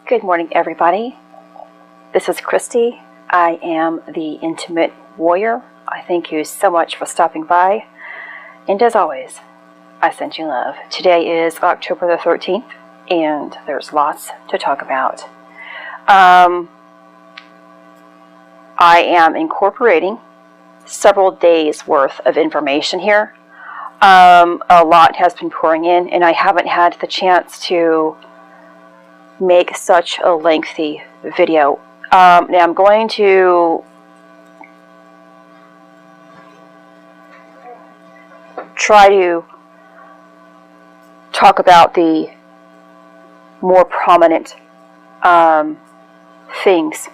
Good morning, everybody. This is Christy. I am the Intimate Warrior. I thank you so much for stopping by. And as always, I send you love. Today is October the 13th, and there's lots to talk about. I am incorporating several days worth of information here. A lot has been pouring in, and I haven't had the chance to make such a lengthy video. Now I'm going to try to talk about the more prominent things.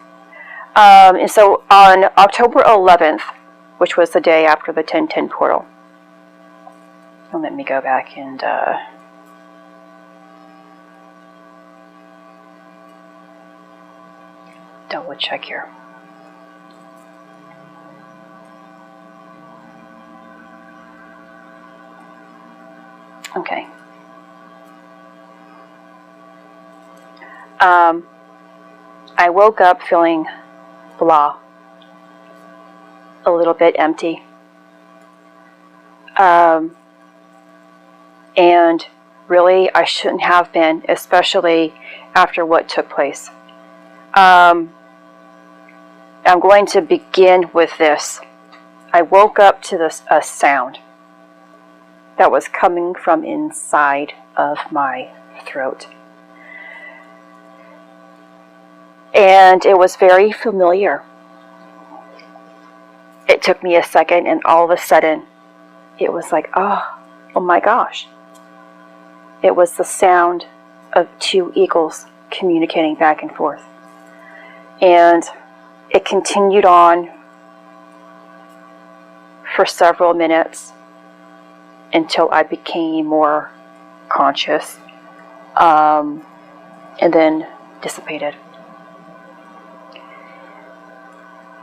And so on October 11th, which was the day after the 1010 portal, and let me go back and double check here. Okay. I woke up feeling blah, a little bit empty. And really, I shouldn't have been, especially after what took place. I'm going to begin with this. I woke up to a sound that was coming from inside of my throat. And it was very familiar. It took me a second, and all of a sudden, it was like, oh my gosh. It was the sound of two eagles communicating back and forth. And it continued on for several minutes until I became more conscious, and then dissipated.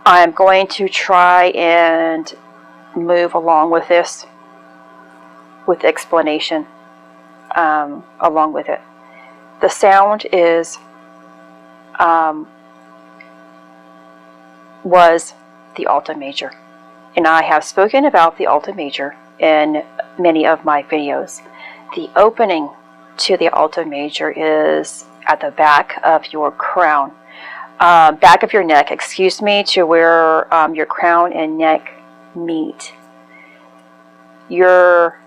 I'm going to try and move along with this with explanation along with it. The sound was the Alta Major, and I have spoken about the Alta Major in many of my videos. The opening to the Alta Major is at the back of your crown, back of your neck, excuse me, to where your crown and neck meet. Your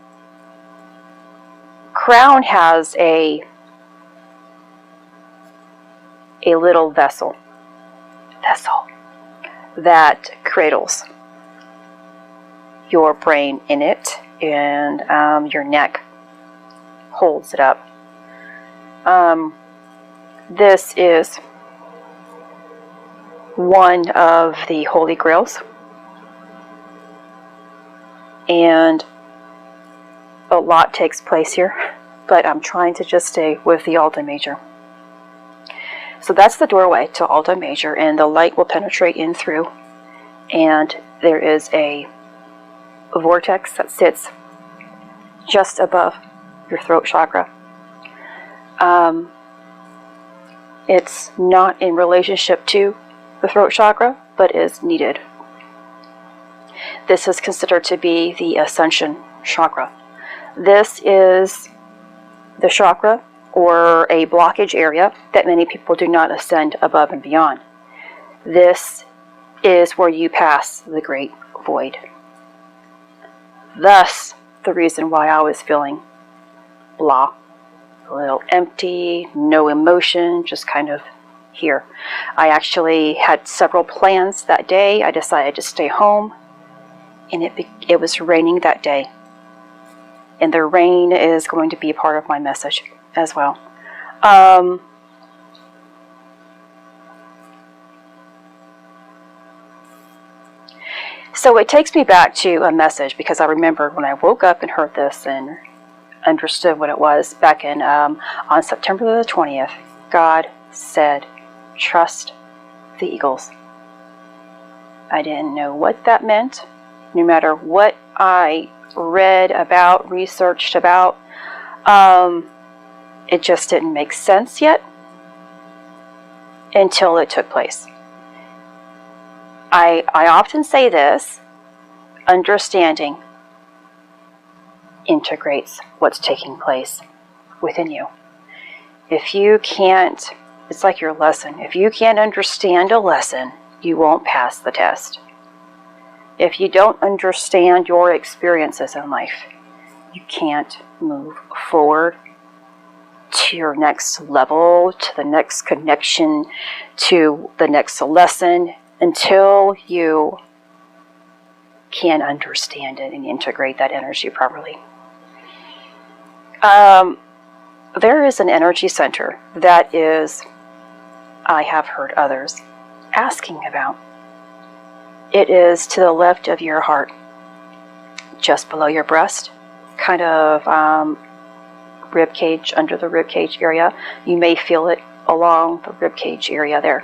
crown has a little vessel that cradles your brain in it, and your neck holds it up. This is one of the Holy Grails, and a lot takes place here, but I'm trying to just stay with the Alta Major. So that's the doorway to Alta Major, and the light will penetrate in through, and there is a vortex that sits just above your throat chakra. It's not in relationship to the throat chakra, but is needed. This is considered to be the ascension chakra. This is the chakra or a blockage area that many people do not ascend above and beyond. This is where you pass the great void. Thus, the reason why I was feeling blah, a little empty, no emotion, just kind of here. I actually had several plans that day. I decided to stay home, and it was raining that day. And the rain is going to be a part of my message as well. So it takes me back to a message, because I remember when I woke up and heard this and understood what it was back in on September the 20th. God said, trust the eagles. I didn't know what that meant. No matter what I read about, researched about, it just didn't make sense yet. until it took place. I often say this, understanding integrates what's taking place within you. If you can't, it's like your lesson. If you can't understand a lesson, you won't pass the test. If you don't understand your experiences in life, you can't move forward to your next level, to the next connection, to the next lesson, until you can understand it and integrate that energy properly. There is an energy center that is, I have heard others asking about. It is to the left of your heart, just below your breast, kind of rib cage, under the rib cage area. You may feel it along the rib cage area there.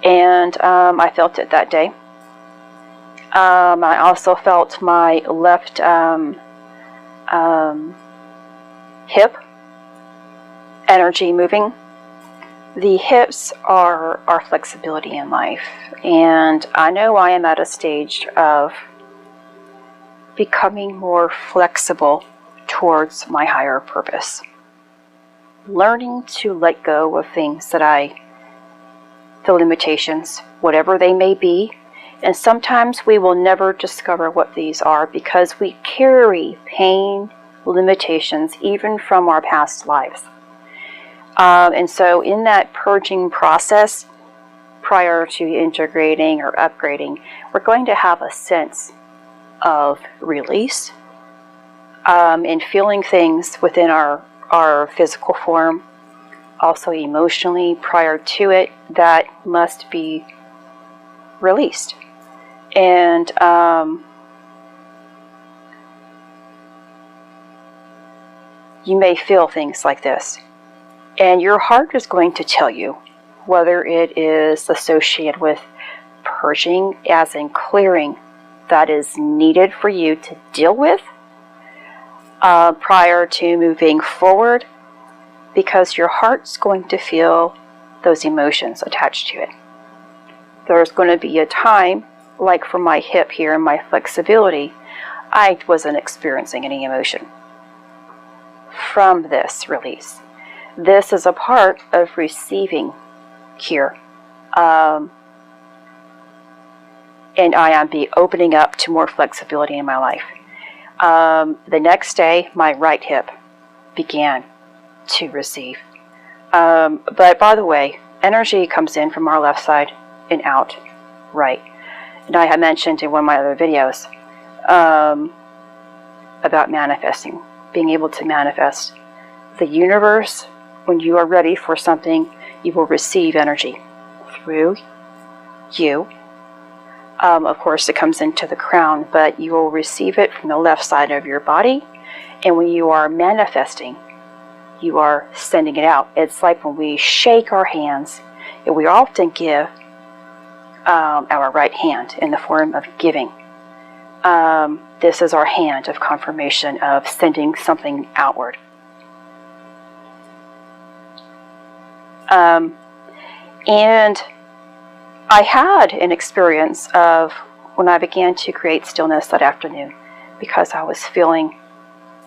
And I felt it that day. I also felt my left hip energy moving. The hips are our flexibility in life, and I know I am at a stage of becoming more flexible towards my higher purpose. Learning to let go of things that the limitations, whatever they may be, and sometimes we will never discover what these are because we carry pain, limitations, even from our past lives. And so in that purging process, prior to integrating or upgrading, we're going to have a sense of release and feeling things within our physical form, also emotionally prior to it, that must be released. And you may feel things like this. And your heart is going to tell you whether it is associated with purging, as in clearing, that is needed for you to deal with prior to moving forward, because your heart's going to feel those emotions attached to it. There's going to be a time, like for my hip here and my flexibility, I wasn't experiencing any emotion from this release. This is a part of receiving here. And I am opening up to more flexibility in my life. The next day, my right hip began to receive. But by the way, energy comes in from our left side and out right. And I had mentioned in one of my other videos about manifesting, being able to manifest. The universe, when you are ready for something, you will receive energy through you. Of course, it comes into the crown, but you will receive it from the left side of your body. And when you are manifesting, you are sending it out. It's like when we shake our hands, and we often give our right hand in the form of giving. This is our hand of confirmation of sending something outward. And I had an experience of when I began to create stillness that afternoon, because I was feeling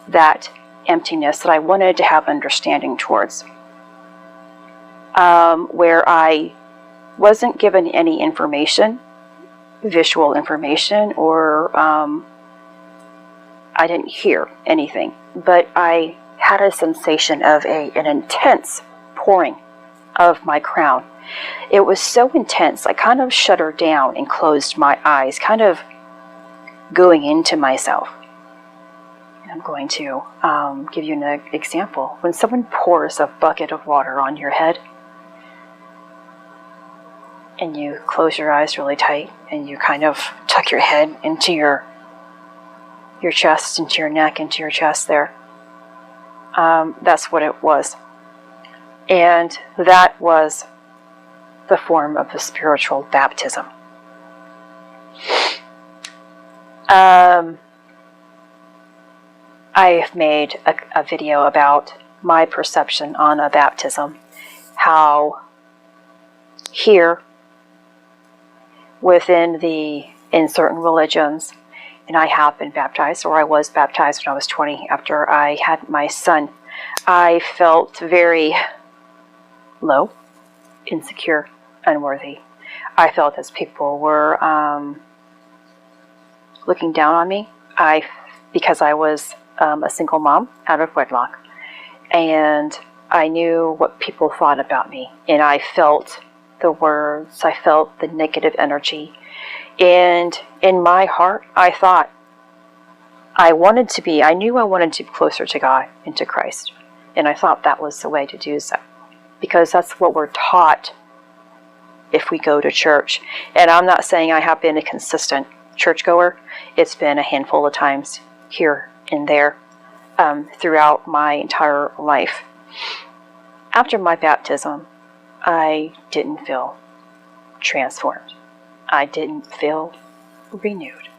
that emptiness that I wanted to have understanding towards, where I wasn't given any information, visual information, or I didn't hear anything, but I had a sensation of an intense pouring of my crown. It was so intense, I kind of shut down and closed my eyes, kind of going into myself. And I'm going to give you an example. When someone pours a bucket of water on your head, and you close your eyes really tight, and you kind of tuck your head into your chest, into your neck, into your chest there. That's what it was. And that was the form of the spiritual baptism. I have made a video about my perception on a baptism, how here in certain religions, and I have been baptized, or I was baptized when I was 20 after I had my son. I felt very low, insecure, unworthy. I felt as people were looking down on me, because I was a single mom out of wedlock, and I knew what people thought about me, and I felt the words, I felt the negative energy, and in my heart, I thought I knew I wanted to be closer to God and to Christ, and I thought that was the way to do so, because that's what we're taught if we go to church. And I'm not saying I have been a consistent churchgoer. It's been a handful of times here and there throughout my entire life. After my baptism, I didn't feel transformed. I didn't feel renewed.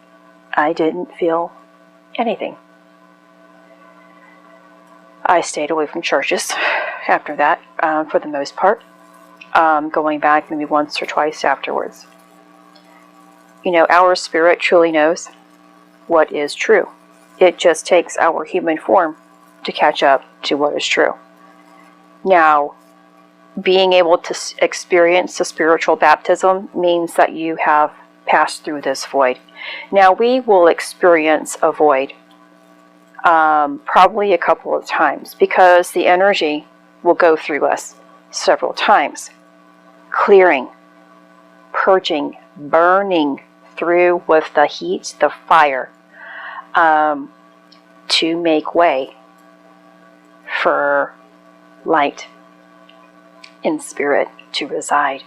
I didn't feel anything. I stayed away from churches after that, for the most part, going back maybe once or twice afterwards. You know, our spirit truly knows what is true. It just takes our human form to catch up to what is true. Now, being able to experience a spiritual baptism means that you have passed through this void. Now, we will experience a void probably a couple of times, because the energy will go through us several times, clearing, purging, burning through with the heat, the fire, to make way for light and spirit to reside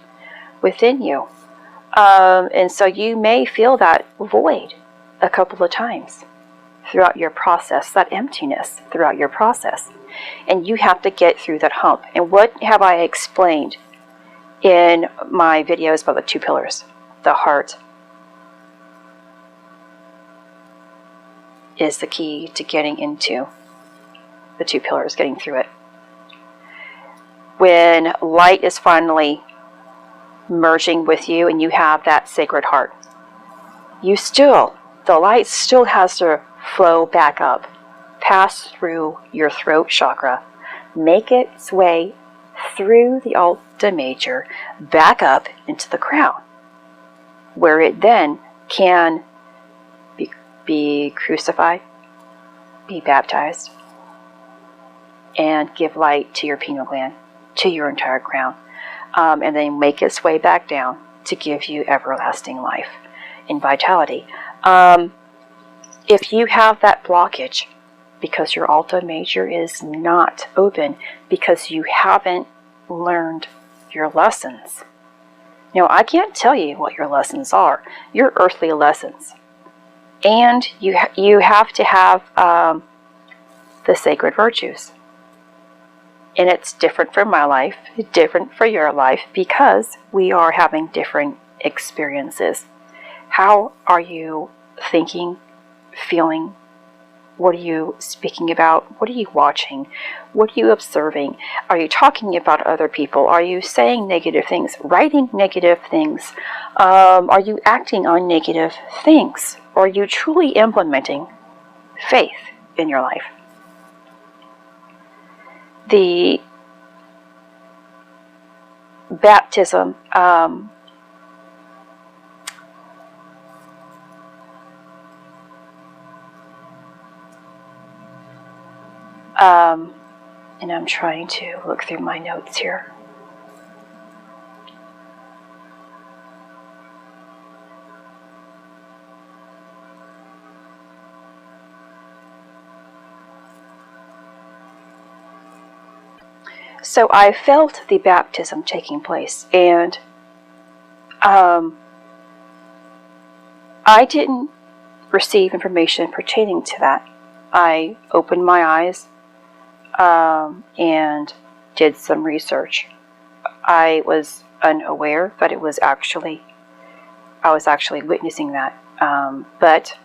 within you. And so you may feel that void a couple of times throughout your process, that emptiness throughout your process. And you have to get through that hump. And what have I explained in my videos about the two pillars? The heart is the key to getting into the two pillars, getting through it. When light is finally merging with you and you have that sacred heart, the light still has to flow back up, pass through your throat chakra, make its way through the Alta Major, back up into the crown, where it then can be crucified, be baptized, and give light to your pineal gland, to your entire crown, and then make its way back down to give you everlasting life and vitality. If you have that blockage because your Alta Major is not open, because you haven't learned your lessons. Now, I can't tell you what your lessons are, your earthly lessons. And you have to have the sacred virtues. And it's different for my life, different for your life, because we are having different experiences. How are you thinking, feeling? What are you speaking about? What are you watching? What are you observing? Are you talking about other people? Are you saying negative things, writing negative things? Are you acting on negative things? Or are you truly implementing faith in your life? The baptism and I'm trying to look through my notes here. So I felt the baptism taking place, and I didn't receive information pertaining to that. I opened my eyes and did some research. I was unaware that I was actually witnessing that, but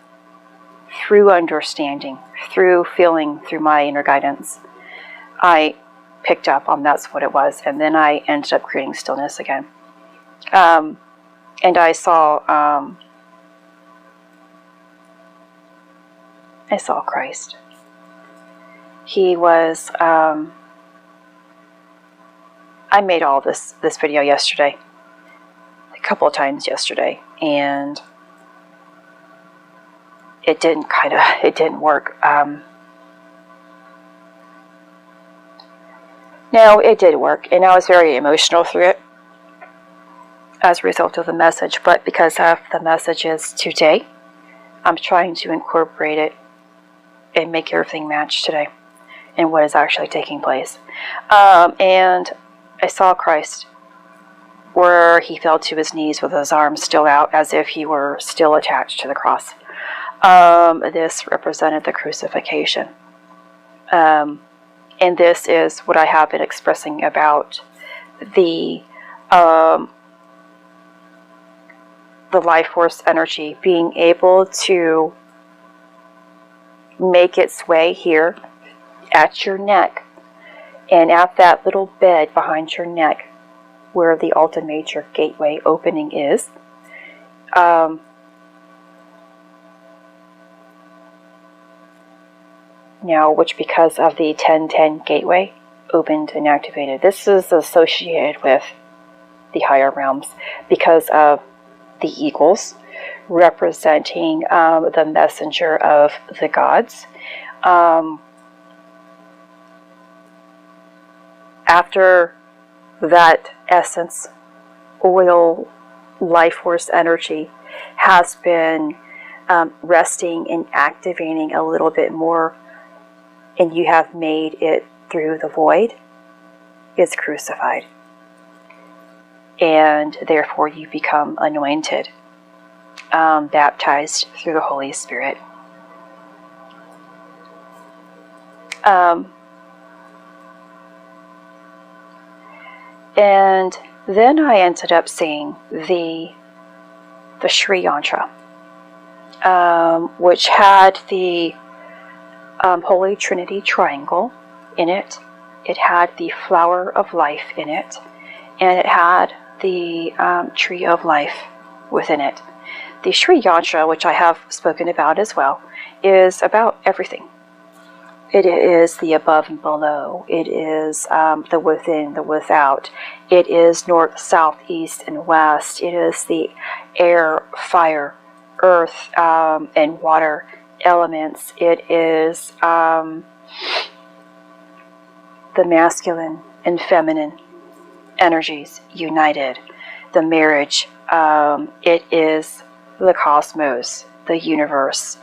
through understanding, through feeling, through my inner guidance, I picked up on that's what it was, and then I ended up creating stillness again. And I saw Christ. He was, I made all this video yesterday, a couple of times yesterday, and it didn't work. No, it did work, and I was very emotional through it as a result of the message, but because of the messages today, I'm trying to incorporate it and make everything match today and what is actually taking place. And I saw Christ where he fell to his knees with his arms still out as if he were still attached to the cross. This represented the crucifixion. And this is what I have been expressing about the life force energy being able to make its way here at your neck and at that little bed behind your neck where the Alta Major gateway opening is. Now, which because of the 1010 gateway opened and activated. This is associated with the higher realms because of the eagles representing the messenger of the gods. After that essence, oil, life force energy has been resting and activating a little bit more, and you have made it through the void, it's crucified. And therefore you become anointed, baptized through the Holy Spirit. And then I ended up seeing the Sri Yantra, which had the Holy Trinity triangle in it. It had the flower of life in it, and it had the tree of life within it. The Sri Yantra, which I have spoken about as well, is about everything. It is the above and below. It is the within, the without. It is north, south, east, and west. It is the air, fire, earth, and water elements. It is the masculine and feminine energies united. The marriage. It is the cosmos, the universe.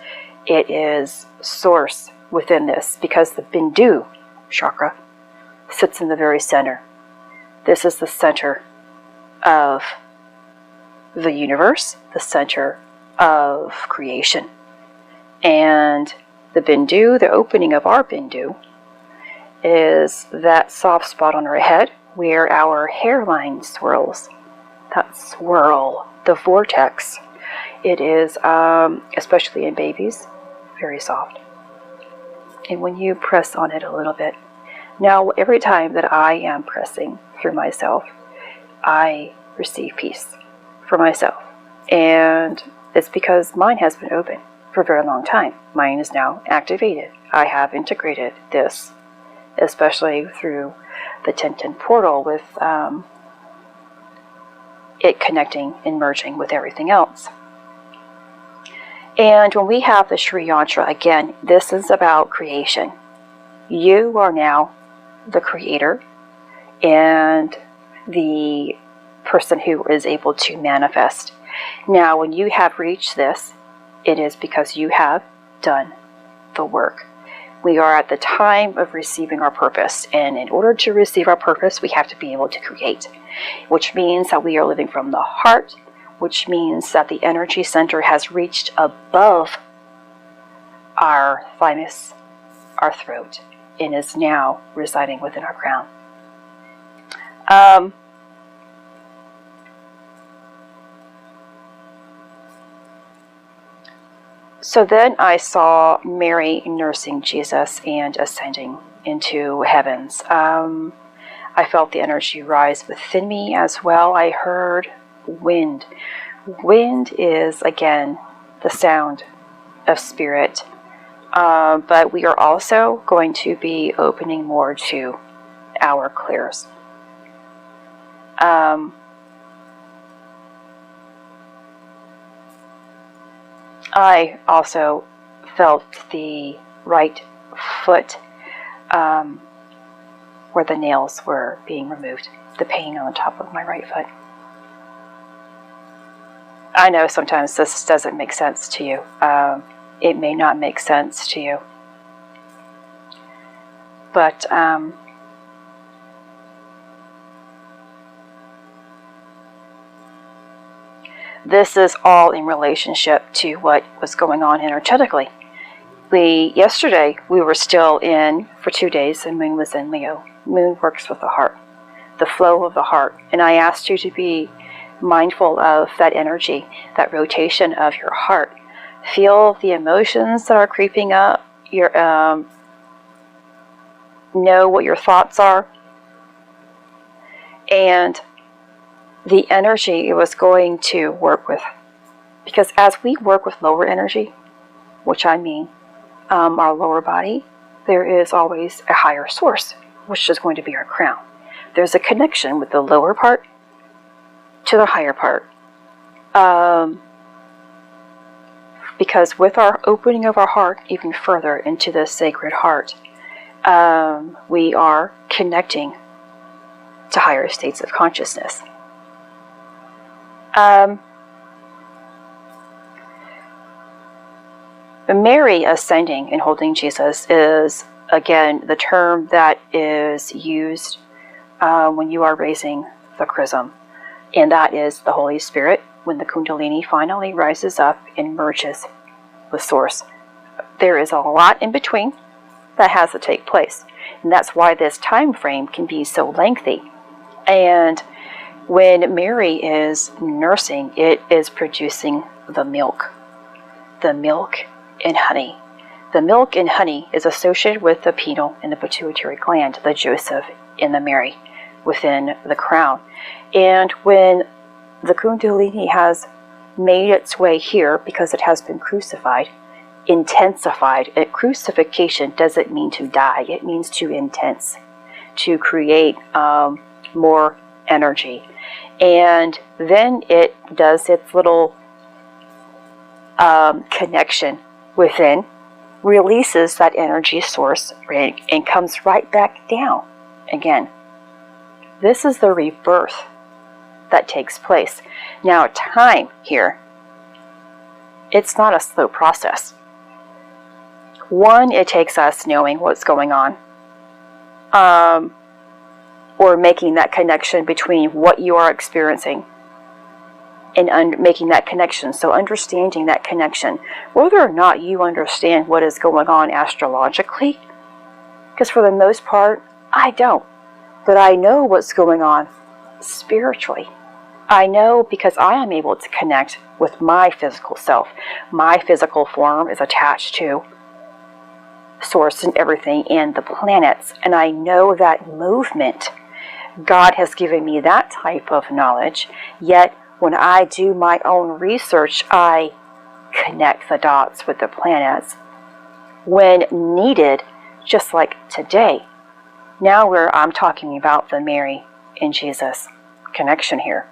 It is source within this, because the Bindu chakra sits in the very center. This is the center of the universe, the center of creation. And the Bindu, the opening of our Bindu, is that soft spot on our head where our hairline swirls. That swirl, the vortex. It is, especially in babies, very soft. And when you press on it a little bit, now every time that I am pressing through myself, I receive peace for myself. And it's because mine has been open for a very long time. Mine is now activated. I have integrated this, especially through the 1010 portal with it connecting and merging with everything else. And when we have the Sri Yantra, again, this is about creation. You are now the creator and the person who is able to manifest. Now, when you have reached this, it is because you have done the work. We are at the time of receiving our purpose, and in order to receive our purpose, we have to be able to create, which means that we are living from the heart, which means that the energy center has reached above our thymus, our throat, and is now residing within our crown. So then I saw Mary nursing Jesus and ascending into heavens. I felt the energy rise within me as well. I heard wind. Wind is, again, the sound of spirit. But we are also going to be opening more to our clairs. I also felt the right foot where the nails were being removed, the pain on the top of my right foot. I know sometimes this doesn't make sense to you. It may not make sense to you. But this is all in relationship to what was going on energetically. Yesterday, we were still in, for 2 days, and Moon was in Leo. Moon works with the heart, the flow of the heart. And I asked you to be mindful of that energy, that rotation of your heart. Feel the emotions that are creeping up. Know what your thoughts are. And the energy it was going to work with. Because as we work with lower energy, which I mean our lower body, there is always a higher source, which is going to be our crown. There's a connection with the lower part to the higher part. Because with our opening of our heart even further into the sacred heart, we are connecting to higher states of consciousness. Mary ascending and holding Jesus is, again, the term that is used when you are raising the chrism. And that is the Holy Spirit, when the Kundalini finally rises up and merges with Source. There is a lot in between that has to take place. And that's why this time frame can be so lengthy. And when Mary is nursing, it is producing the milk. The milk and honey. The milk and honey is associated with the pineal and the pituitary gland, the Joseph and the Mary within the crown. And when the Kundalini has made its way here, because it has been crucified, intensified. Crucifixion doesn't mean to die, it means to intense, to create more energy. And then it does its little connection within, releases that energy source, and comes right back down again. This is the rebirth that takes place. Now, time here, it's not a slow process. One, it takes us knowing what's going on, or making that connection between what you are experiencing and making that connection. So understanding that connection, whether or not you understand what is going on astrologically, because for the most part, I don't. But I know what's going on spiritually. I know because I am able to connect with my physical self. My physical form is attached to Source and everything and the planets. And I know that movement. God has given me that type of knowledge. Yet when I do my own research, I connect the dots with the planets when needed, just like today. Now I'm talking about the Mary and Jesus connection here.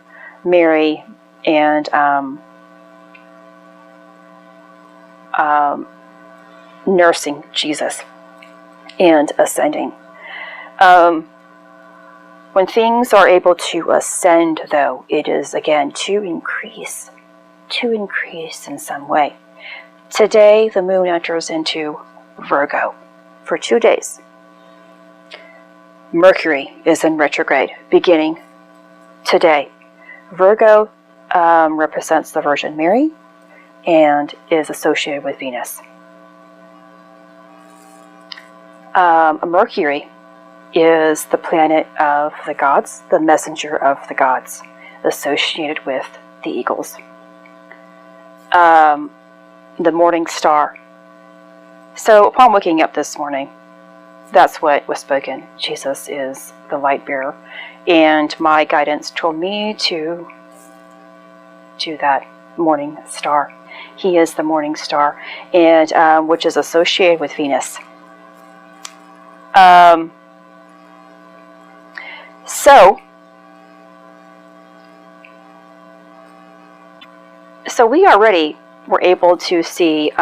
Mary and nursing Jesus and ascending. When things are able to ascend, though, it is, again, to increase in some way. Today, the moon enters into Virgo for 2 days. Mercury is in retrograde, beginning today. Virgo represents the Virgin Mary and is associated with Venus. Mercury is the planet of the gods, the messenger of the gods, associated with the eagles. The morning star. So upon waking up this morning, that's what was spoken. Jesus is the light bearer. And my guidance told me to to that morning star. He is the morning star, and which is associated with Venus. So we already were able to see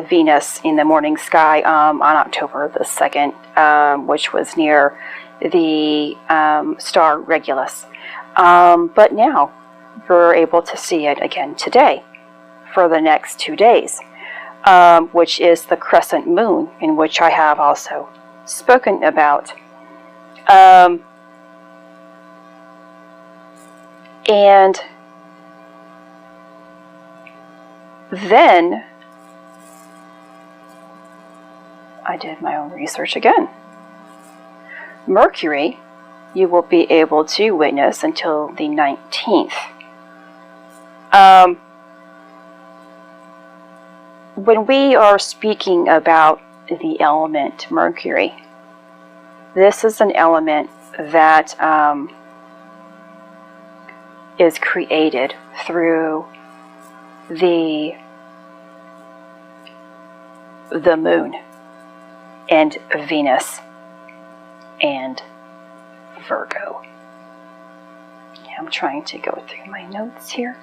Venus in the morning sky on October the 2nd, which was near the star Regulus. But now we're able to see it again today for the next 2 days, which is the crescent moon, in which I have also spoken about. And then I did my own research again. Mercury, you will be able to witness until the 19th. When we are speaking about the element Mercury, this is an element that is created through the moon and Venus and Virgo. I'm trying to go through my notes here.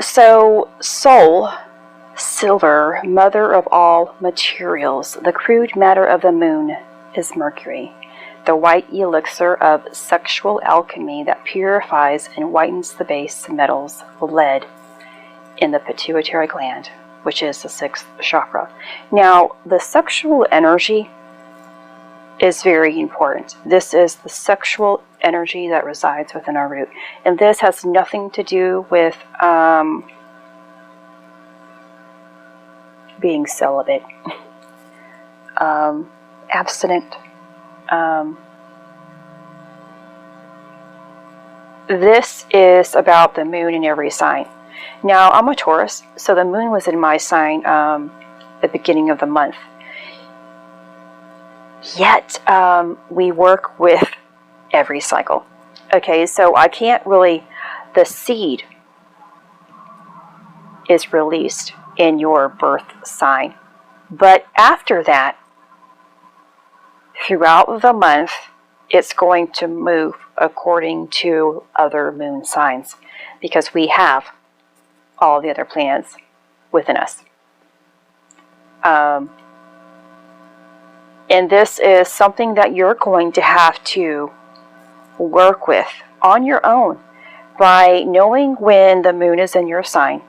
So Sol, silver, mother of all materials, the crude matter of the moon is Mercury, the white elixir of sexual alchemy that purifies and whitens the base metals, lead, in the pituitary gland, which is the 6th chakra. Now, the sexual energy is very important. This is the sexual energy that resides within our root. And this has nothing to do with being celibate, abstinent. This is about the moon in every sign. Now, I'm a Taurus, so the moon was in my sign at the beginning of the month. Yet, we work with every cycle. Okay, so I can't really, the seed is released in your birth sign. But after that, throughout the month, it's going to move according to other moon signs, because we have all the other planets within us. And this is something that you're going to have to work with on your own by knowing when the moon is in your sign,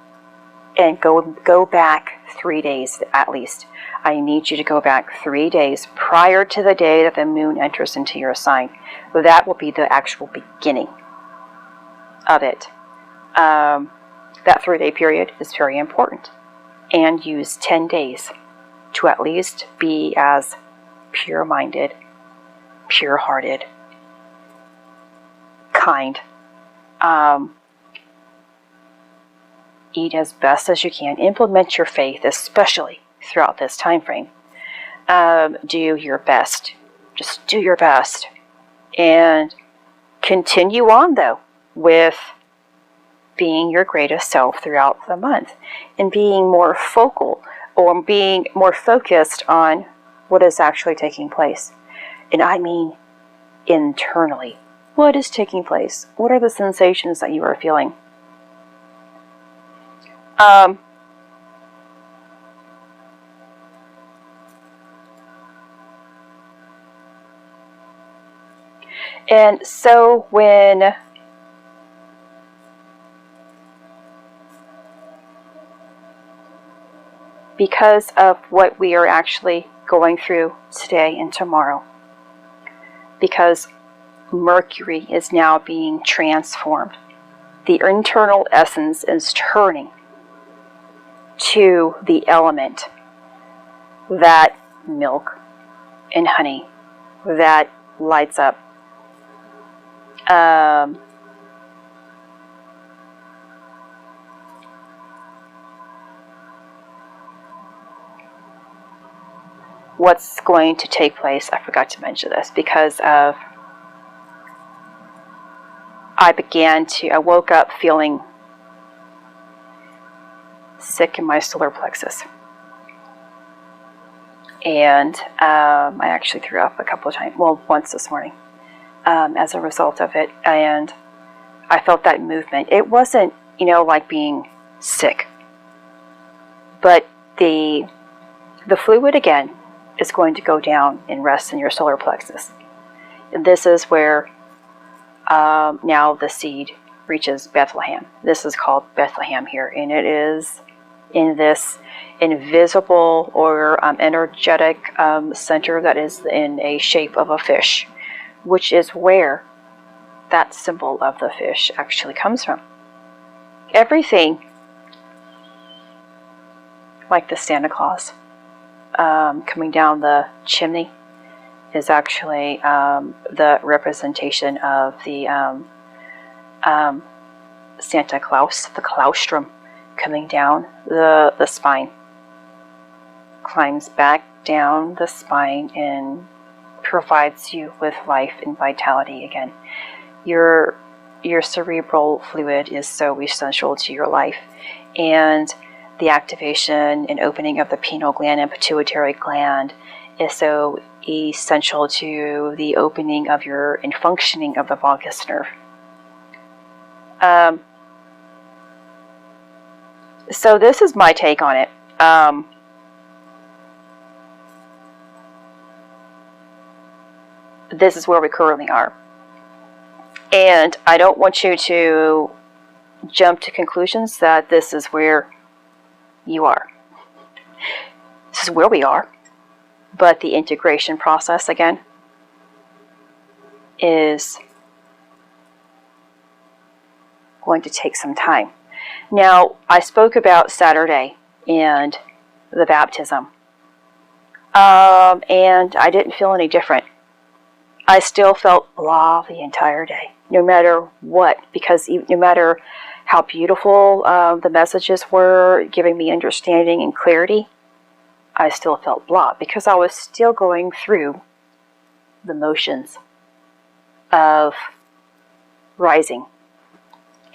and go back 3 days at least. I need you to go back 3 days prior to the day that the moon enters into your sign. That will be the actual beginning of it. That 3-day period is very important. And use 10 days to at least be as pure-minded, pure-hearted, kind. Eat as best as you can. Implement your faith, especially throughout this time frame. Do your best. Just do your best. And continue on, though, with being your greatest self throughout the month, and being more focal, or being more focused on what is actually taking place. And I mean internally. What is taking place? What are the sensations that you are feeling? And so when because of what we are actually going through today and tomorrow, because Mercury is now being transformed, the internal essence is turning to the element that milk and honey that lights up. what's going to take place, I forgot to mention this, because of, I woke up feeling sick in my solar plexus. And I actually threw up a couple of times, well, once this morning, as a result of it. And I felt that movement. It wasn't, like being sick. But the fluid, again, is going to go down and rest in your solar plexus. And this is where now the seed reaches Bethlehem. This is called Bethlehem here, and it is in this invisible or energetic center that is in a shape of a fish, which is where that symbol of the fish actually comes from. Everything, like the Santa Claus coming down the chimney, is actually the representation of the Santa Claus, the claustrum, coming down the spine, climbs back down the spine and provides you with life and vitality again. Your cerebral fluid is so essential to your life, and the activation and opening of the pineal gland and pituitary gland is so essential to the opening of and functioning of the vagus nerve. So this is my take on it. This is where we currently are. And I don't want you to jump to conclusions that this is where you are. This is where we are. But the integration process, again, is going to take some time. Now, I spoke about Saturday and the baptism. And I didn't feel any different. I still felt blah the entire day, no matter what, because no matter how beautiful the messages were, giving me understanding and clarity, I still felt blah, because I was still going through the motions of rising.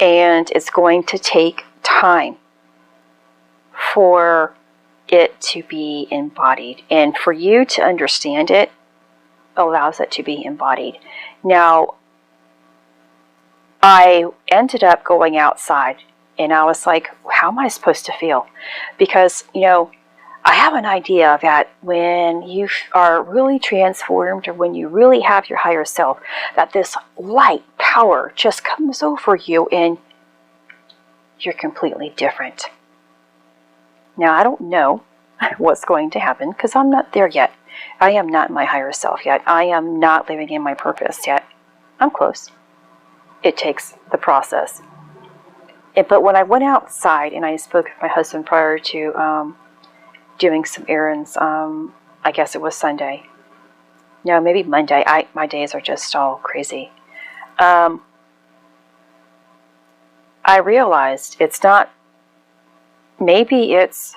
And it's going to take time for it to be embodied. And for you to understand it allows it to be embodied. Now, I ended up going outside, and I was like, how am I supposed to feel? Because, I have an idea that when you are really transformed, or when you really have your higher self, that this light power just comes over you and you're completely different. Now, I don't know what's going to happen because I'm not there yet. I am not my higher self yet. I am not living in my purpose yet. I'm close. It takes the process. But when I went outside and I spoke with my husband prior to doing some errands, I guess it was Sunday. No, maybe Monday. My days are just all crazy. I realized it's not, maybe it's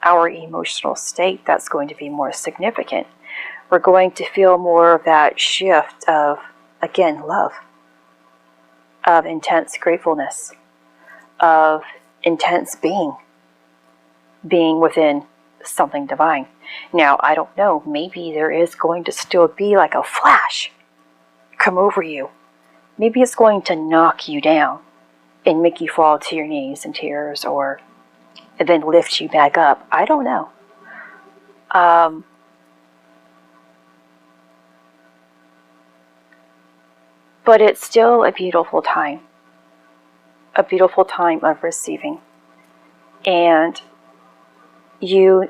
our emotional state that's going to be more significant. We're going to feel more of that shift of, again, love, of intense gratefulness, of intense being within something divine. Now, I don't know, maybe there is going to still be like a flash come over you. Maybe it's going to knock you down and make you fall to your knees in tears, or then lift you back up. I don't know. But it's still a beautiful time. A beautiful time of receiving. And you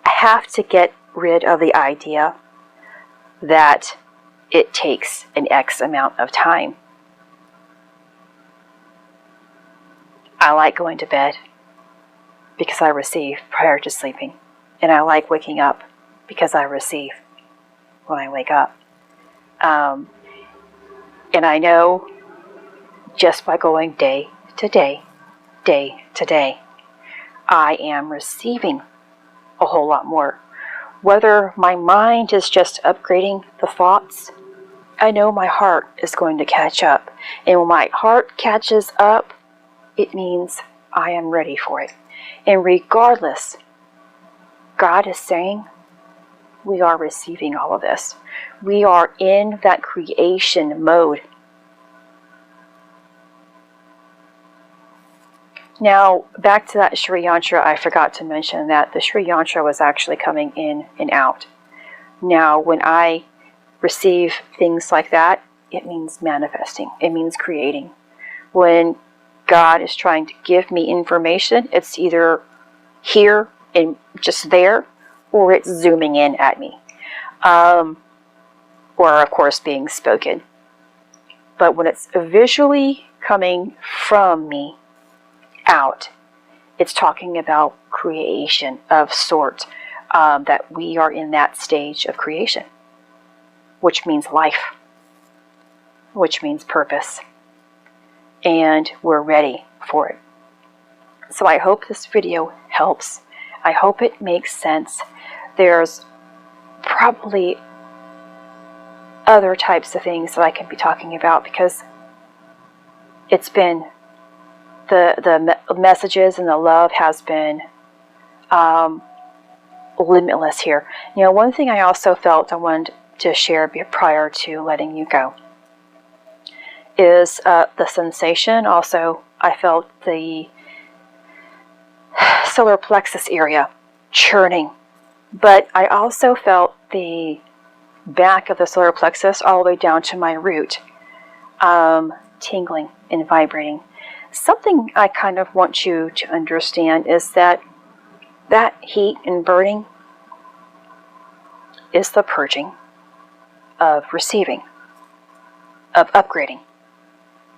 have to get rid of the idea that it takes an X amount of time. I like going to bed because I receive prior to sleeping. And I like waking up because I receive when I wake up. And I know just by going day to day, day to day, I am receiving a whole lot more. Whether my mind is just upgrading the thoughts, I know my heart is going to catch up. And when my heart catches up, it means I am ready for it. And regardless, God is saying, we are receiving all of this. We are in that creation mode. Now, back to that Sri Yantra, I forgot to mention that the Sri Yantra was actually coming in and out. Now, when I receive things like that, it means manifesting. It means creating. When God is trying to give me information, it's either here and just there, or it's zooming in at me. Or, of course, being spoken. But when it's visually coming from me out, it's talking about creation of sort, that we are in that stage of creation, which means life, which means purpose, and we're ready for it. So I hope this video helps. I hope it makes sense. There's probably other types of things that I can be talking about, because it's been the messages and the love has been limitless here. You know, one thing I also felt I wanted to share prior to letting you go is the sensation. Also, I felt the solar plexus area churning, but I also felt the back of the solar plexus all the way down to my root tingling and vibrating. Something I kind of want you to understand is that that heat and burning is the purging of receiving, of upgrading.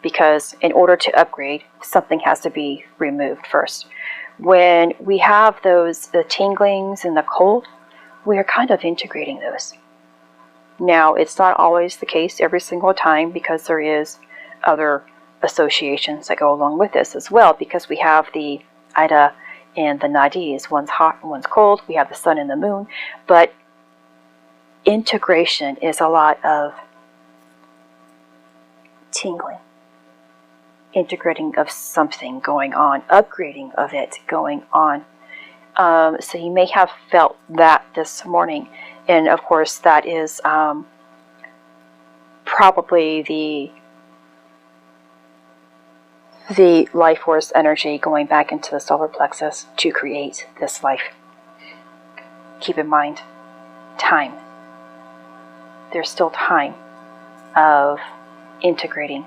Because in order to upgrade, something has to be removed first. When we have the tinglings and the cold, we are kind of integrating those. Now, it's not always the case every single time, because there is other associations that go along with this as well, because we have the Ida and the Nadis. One's hot and one's cold. We have the sun and the moon. But integration is a lot of tingling, integrating of something going on, upgrading of it going on. So you may have felt that this morning. And of course, that is probably the life force energy going back into the solar plexus to create this life. Keep in mind, time. There's still time of integrating.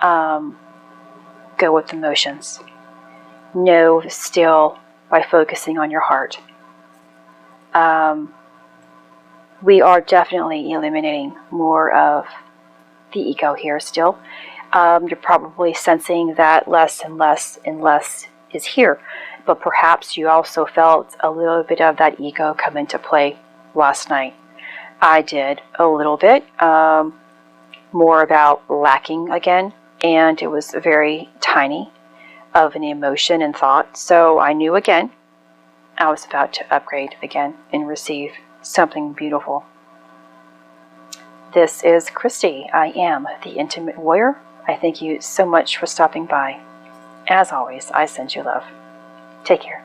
Go with the motions. Know still by focusing on your heart. We are definitely eliminating more of the ego here still. You're probably sensing that less and less and less is here. But perhaps you also felt a little bit of that ego come into play last night. I did a little bit. More about lacking again. And it was very tiny of an emotion and thought. So I knew again I was about to upgrade again and receive something beautiful. This is Christy. I am the Intimate Warrior. I thank you so much for stopping by. As always, I send you love. Take care.